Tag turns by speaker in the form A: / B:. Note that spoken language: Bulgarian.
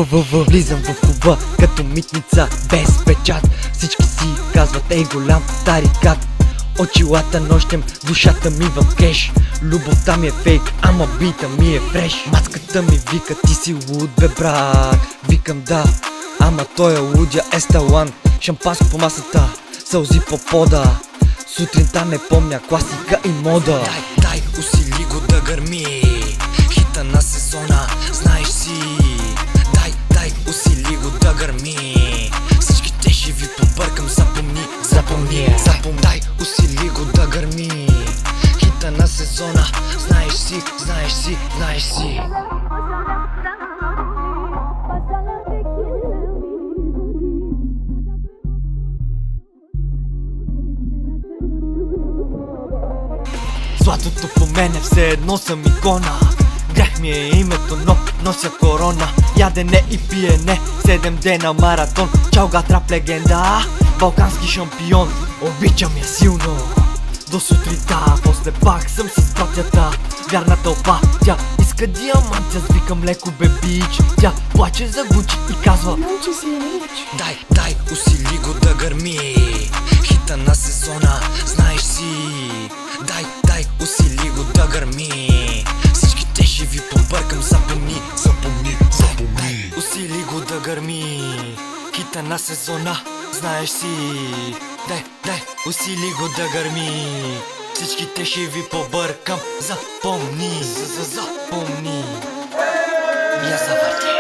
A: Влизам в клуба като митница без печат. Всички си казват ей голям тарикат. Очилата нощем, душата ми в кеш. Любовта ми е фейк, ама бита ми е фреш. Маската ми вика ти си луд бе брат. Викам да, ама той е лудя есталан. Шампанско по масата, сълзи по пода. Сутринта ме помня класика и мода.
B: Дай, усили го да гърми. Хита на сезона, знаеш си. Дай, усили го да гърми. Всички те ще ви побъркам, запомни. Дай, усили го да гърми. Хита на сезона, знаеш си.
A: Златото по мене все едно съм икона. Грях ми е името, но нося корона. Ядене и пиене, 7 дена маратон. Чао гад рап легенда, балкански шампион. Обичам я силно до сутринта, после пак съм с братята. Вярна тълпа, тя иска диамант. Аз викам леко бе бич. Тя плаче за Гучи и казва
B: Дай, усили го да гърми. Хита на сезона, знаеш си. Дай, усили го да гърми. Всички те ще ви побъркам, запомни. Дай, усили го да гърми. Хита на сезона, знаеш си. Дай, усили го да гърми. Всички те ще ви побъркам, запомни. Запомни. Я завърти.